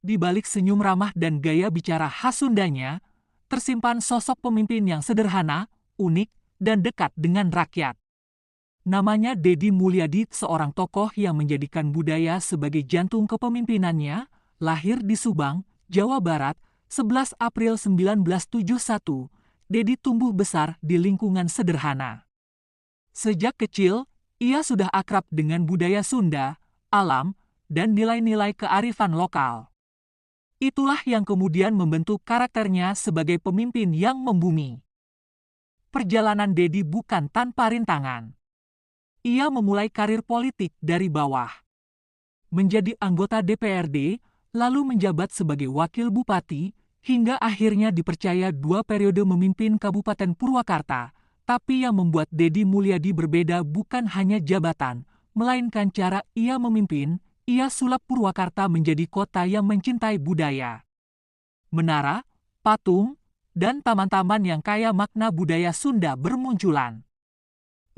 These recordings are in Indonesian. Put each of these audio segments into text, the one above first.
Di balik senyum ramah dan gaya bicara khas Sundanya, tersimpan sosok pemimpin yang sederhana, unik, dan dekat dengan rakyat. Namanya Deddy Mulyadi, seorang tokoh yang menjadikan budaya sebagai jantung kepemimpinannya, lahir di Subang, Jawa Barat, 11 April 1971. Deddy tumbuh besar di lingkungan sederhana. Sejak kecil, ia sudah akrab dengan budaya Sunda, alam, dan nilai-nilai kearifan lokal. Itulah yang kemudian membentuk karakternya sebagai pemimpin yang membumi. Perjalanan Deddy bukan tanpa rintangan. Ia memulai karir politik dari bawah. Menjadi anggota DPRD, lalu menjabat sebagai wakil bupati, hingga akhirnya dipercaya 2 periode memimpin Kabupaten Purwakarta. Tapi yang membuat Deddy Mulyadi berbeda bukan hanya jabatan, melainkan cara ia memimpin. Ia sulap Purwakarta menjadi kota yang mencintai budaya. Menara, patung, dan taman-taman yang kaya makna budaya Sunda bermunculan.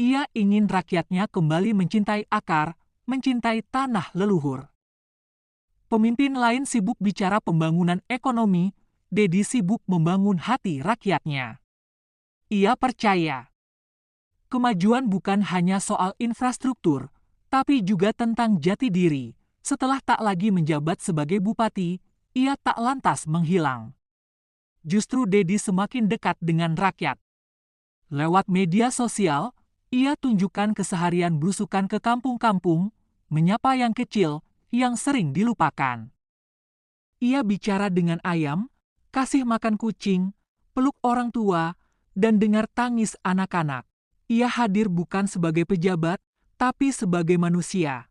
Ia ingin rakyatnya kembali mencintai akar, mencintai tanah leluhur. Pemimpin lain sibuk bicara pembangunan ekonomi, Deddy sibuk membangun hati rakyatnya. Ia percaya, kemajuan bukan hanya soal infrastruktur, tapi juga tentang jati diri. Setelah tak lagi menjabat sebagai bupati, ia tak lantas menghilang. Justru Deddy semakin dekat dengan rakyat. Lewat media sosial, ia tunjukkan keseharian belusukan ke kampung-kampung, menyapa yang kecil, yang sering dilupakan. Ia bicara dengan ayam, kasih makan kucing, peluk orang tua, dan dengar tangis anak-anak. Ia hadir bukan sebagai pejabat, tapi sebagai manusia.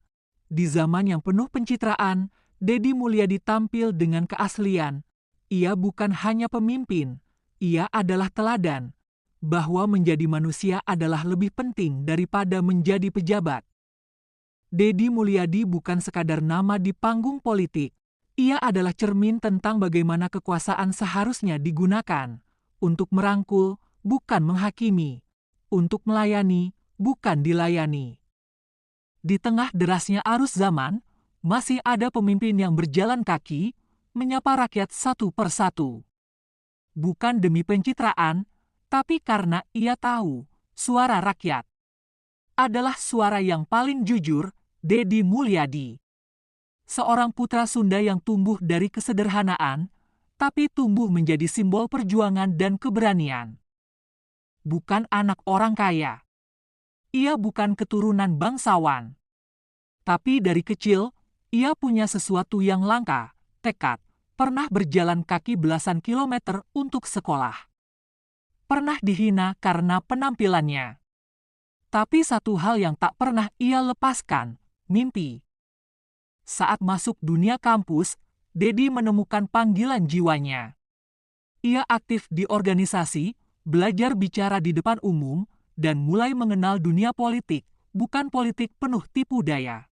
Di zaman yang penuh pencitraan, Deddy Mulyadi tampil dengan keaslian. Ia bukan hanya pemimpin, ia adalah teladan. Bahwa menjadi manusia adalah lebih penting daripada menjadi pejabat. Deddy Mulyadi bukan sekadar nama di panggung politik. Ia adalah cermin tentang bagaimana kekuasaan seharusnya digunakan. Untuk merangkul, bukan menghakimi. Untuk melayani, bukan dilayani. Di tengah derasnya arus zaman, masih ada pemimpin yang berjalan kaki, menyapa rakyat satu persatu. Bukan demi pencitraan, tapi karena ia tahu, suara rakyat adalah suara yang paling jujur. Deddy Mulyadi, seorang putra Sunda yang tumbuh dari kesederhanaan, tapi tumbuh menjadi simbol perjuangan dan keberanian. Bukan anak orang kaya. Ia bukan keturunan bangsawan. Tapi dari kecil, ia punya sesuatu yang langka, tekad. Pernah berjalan kaki belasan kilometer untuk sekolah. Pernah dihina karena penampilannya. Tapi satu hal yang tak pernah ia lepaskan, mimpi. Saat masuk dunia kampus, Deddy menemukan panggilan jiwanya. Ia aktif di organisasi, belajar bicara di depan umum, dan mulai mengenal dunia politik, bukan politik penuh tipu daya.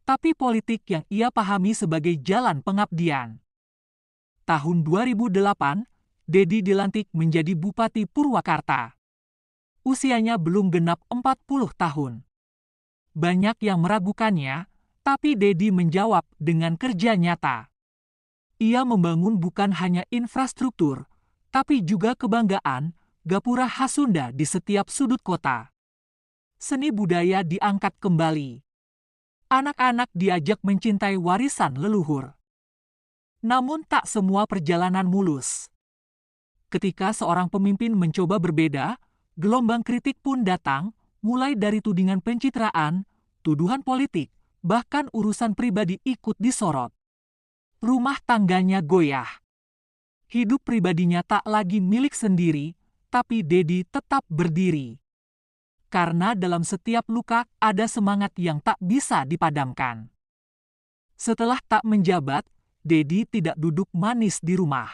Tapi politik yang ia pahami sebagai jalan pengabdian. Tahun 2008, Deddy dilantik menjadi Bupati Purwakarta. Usianya belum genap 40 tahun. Banyak yang meragukannya, tapi Deddy menjawab dengan kerja nyata. Ia membangun bukan hanya infrastruktur, tapi juga kebanggaan, gapura khas Sunda di setiap sudut kota. Seni budaya diangkat kembali. Anak-anak diajak mencintai warisan leluhur. Namun tak semua perjalanan mulus. Ketika seorang pemimpin mencoba berbeda, gelombang kritik pun datang, mulai dari tudingan pencitraan, tuduhan politik, bahkan urusan pribadi ikut disorot. Rumah tangganya goyah. Hidup pribadinya tak lagi milik sendiri, tapi Deddy tetap berdiri. Karena dalam setiap luka ada semangat yang tak bisa dipadamkan. Setelah tak menjabat, Deddy tidak duduk manis di rumah.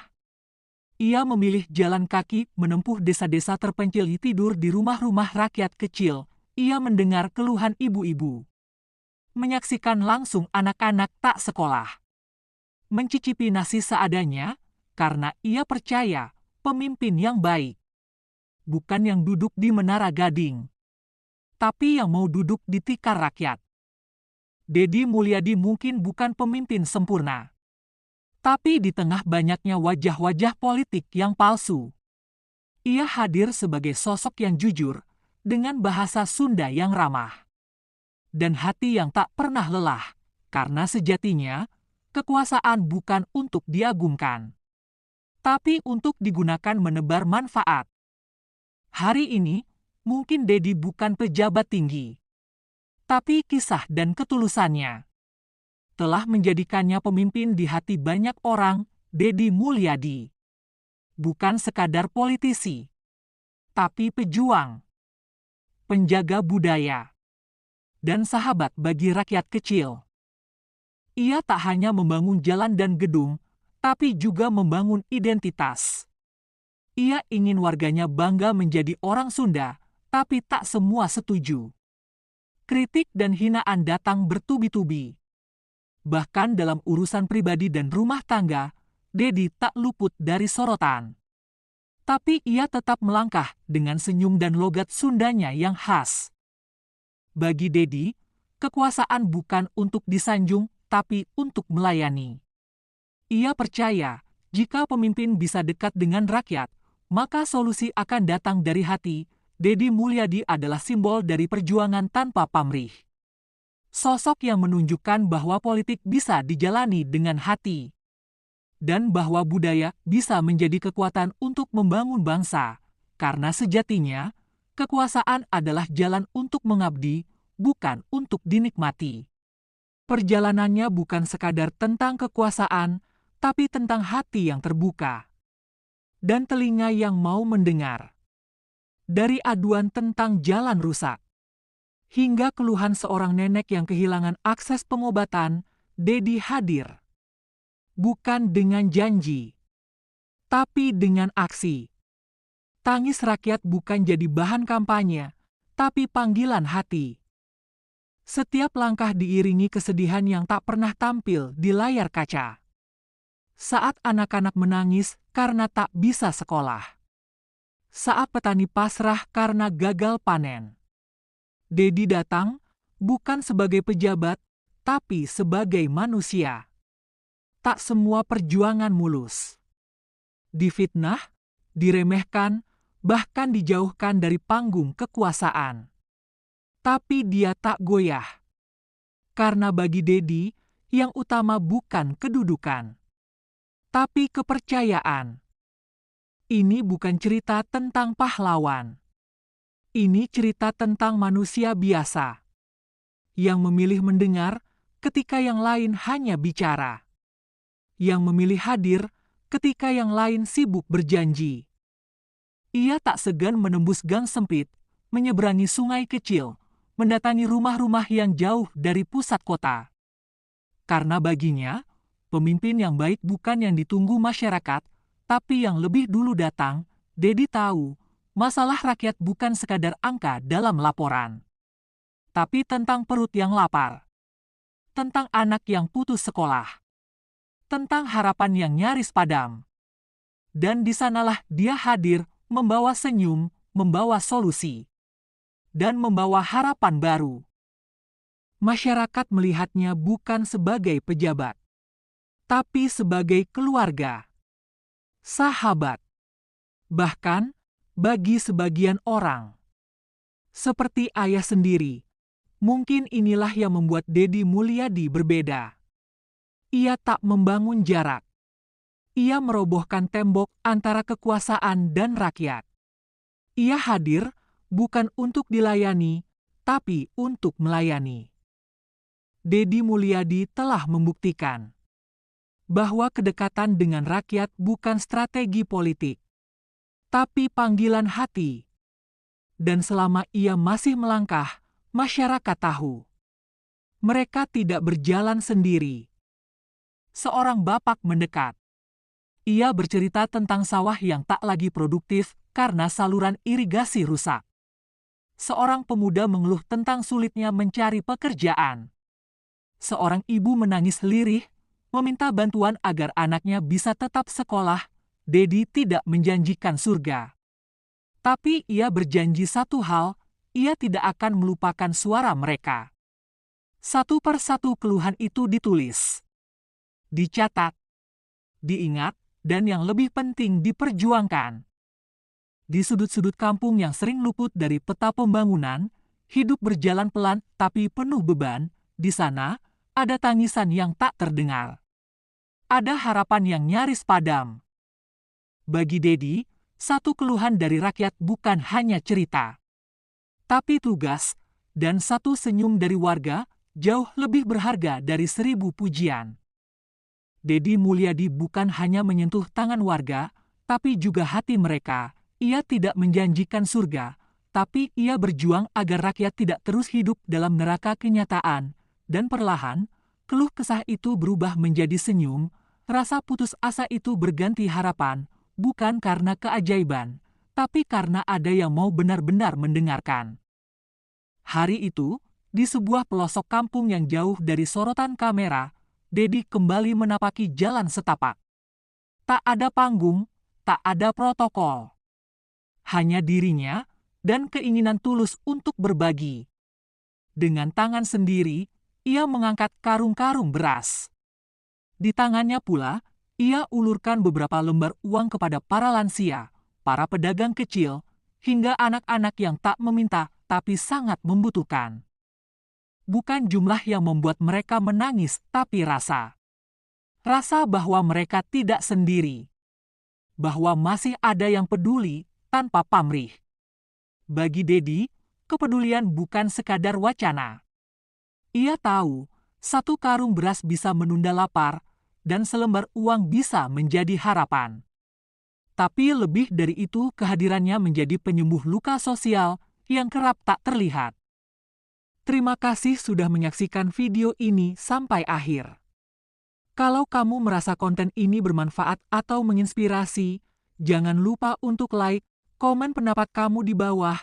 Ia memilih jalan kaki menempuh desa-desa terpencil, tidur di rumah-rumah rakyat kecil. Ia mendengar keluhan ibu-ibu. Menyaksikan langsung anak-anak tak sekolah. Mencicipi nasi seadanya, karena ia percaya pemimpin yang baik. Bukan yang duduk di menara gading, tapi yang mau duduk di tikar rakyat. Deddy Mulyadi mungkin bukan pemimpin sempurna. Tapi di tengah banyaknya wajah-wajah politik yang palsu, ia hadir sebagai sosok yang jujur, dengan bahasa Sunda yang ramah, dan hati yang tak pernah lelah, karena sejatinya, kekuasaan bukan untuk diagungkan, tapi untuk digunakan menebar manfaat. Hari ini, mungkin Dedi bukan pejabat tinggi, tapi kisah dan ketulusannya telah menjadikannya pemimpin di hati banyak orang. Dedi Mulyadi bukan sekadar politisi, tapi pejuang, penjaga budaya, dan sahabat bagi rakyat kecil. Ia tak hanya membangun jalan dan gedung, tapi juga membangun identitas. Ia ingin warganya bangga menjadi orang Sunda, tapi tak semua setuju. Kritik dan hinaan datang bertubi-tubi. Bahkan dalam urusan pribadi dan rumah tangga, Dedi tak luput dari sorotan. Tapi ia tetap melangkah dengan senyum dan logat Sundanya yang khas. Bagi Dedi, kekuasaan bukan untuk disanjung, tapi untuk melayani. Ia percaya, jika pemimpin bisa dekat dengan rakyat, maka solusi akan datang dari hati. Dedi Mulyadi adalah simbol dari perjuangan tanpa pamrih. Sosok yang menunjukkan bahwa politik bisa dijalani dengan hati, dan bahwa budaya bisa menjadi kekuatan untuk membangun bangsa, karena sejatinya, kekuasaan adalah jalan untuk mengabdi, bukan untuk dinikmati. Perjalanannya bukan sekadar tentang kekuasaan, tapi tentang hati yang terbuka, dan telinga yang mau mendengar. Dari aduan tentang jalan rusak, hingga keluhan seorang nenek yang kehilangan akses pengobatan, Dedi hadir. Bukan dengan janji, tapi dengan aksi. Tangis rakyat bukan jadi bahan kampanye, tapi panggilan hati. Setiap langkah diiringi kesedihan yang tak pernah tampil di layar kaca. Saat anak-anak menangis karena tak bisa sekolah. Saat petani pasrah karena gagal panen. Dedi datang bukan sebagai pejabat, tapi sebagai manusia. Tak semua perjuangan mulus. Difitnah, diremehkan, bahkan dijauhkan dari panggung kekuasaan. Tapi dia tak goyah. Karena bagi Dedi, yang utama bukan kedudukan, tapi kepercayaan. Ini bukan cerita tentang pahlawan. Ini cerita tentang manusia biasa, yang memilih mendengar ketika yang lain hanya bicara. Yang memilih hadir ketika yang lain sibuk berjanji. Ia tak segan menembus gang sempit, menyeberangi sungai kecil, mendatangi rumah-rumah yang jauh dari pusat kota. Karena baginya, pemimpin yang baik bukan yang ditunggu masyarakat, tapi yang lebih dulu datang. Dedi tahu, masalah rakyat bukan sekadar angka dalam laporan, tapi tentang perut yang lapar, tentang anak yang putus sekolah, tentang harapan yang nyaris padam. Dan di sanalah dia hadir, membawa senyum, membawa solusi, dan membawa harapan baru. Masyarakat melihatnya bukan sebagai pejabat, tapi sebagai keluarga, sahabat, bahkan bagi sebagian orang, seperti ayah sendiri. Mungkin inilah yang membuat Dedi Mulyadi berbeda. Ia tak membangun jarak. Ia merobohkan tembok antara kekuasaan dan rakyat. Ia hadir bukan untuk dilayani, tapi untuk melayani. Dedi Mulyadi telah membuktikan bahwa kedekatan dengan rakyat bukan strategi politik, tapi panggilan hati. Dan selama ia masih melangkah, masyarakat tahu mereka tidak berjalan sendiri. Seorang bapak mendekat. Ia bercerita tentang sawah yang tak lagi produktif karena saluran irigasi rusak. Seorang pemuda mengeluh tentang sulitnya mencari pekerjaan. Seorang ibu menangis lirih, meminta bantuan agar anaknya bisa tetap sekolah. Dedi tidak menjanjikan surga, tapi ia berjanji satu hal, ia tidak akan melupakan suara mereka. Satu persatu keluhan itu ditulis, dicatat, diingat, dan yang lebih penting diperjuangkan. Di sudut-sudut kampung yang sering luput dari peta pembangunan, hidup berjalan pelan tapi penuh beban. Di sana, ada tangisan yang tak terdengar. Ada harapan yang nyaris padam. Bagi Dedi, satu keluhan dari rakyat bukan hanya cerita, tapi tugas, dan satu senyum dari warga jauh lebih berharga dari 1000 pujian. Dedi Mulyadi bukan hanya menyentuh tangan warga, tapi juga hati mereka. Ia tidak menjanjikan surga, tapi ia berjuang agar rakyat tidak terus hidup dalam neraka kenyataan, dan perlahan, keluh kesah itu berubah menjadi senyum, rasa putus asa itu berganti harapan, bukan karena keajaiban, tapi karena ada yang mau benar-benar mendengarkan. Hari itu, di sebuah pelosok kampung yang jauh dari sorotan kamera, Dedi kembali menapaki jalan setapak. Tak ada panggung, tak ada protokol. Hanya dirinya dan keinginan tulus untuk berbagi. Dengan tangan sendiri, ia mengangkat karung-karung beras. Di tangannya pula, ia ulurkan beberapa lembar uang kepada para lansia, para pedagang kecil, hingga anak-anak yang tak meminta tapi sangat membutuhkan. Bukan jumlah yang membuat mereka menangis, tapi rasa. Rasa bahwa mereka tidak sendiri. Bahwa masih ada yang peduli tanpa pamrih. Bagi Dedi, kepedulian bukan sekadar wacana. Ia tahu, satu karung beras bisa menunda lapar, dan selembar uang bisa menjadi harapan. Tapi lebih dari itu, kehadirannya menjadi penyembuh luka sosial yang kerap tak terlihat. Terima kasih sudah menyaksikan video ini sampai akhir. Kalau kamu merasa konten ini bermanfaat atau menginspirasi, jangan lupa untuk like, komen pendapat kamu di bawah,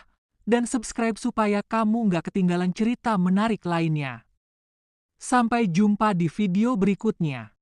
dan subscribe supaya kamu nggak ketinggalan cerita menarik lainnya. Sampai jumpa di video berikutnya.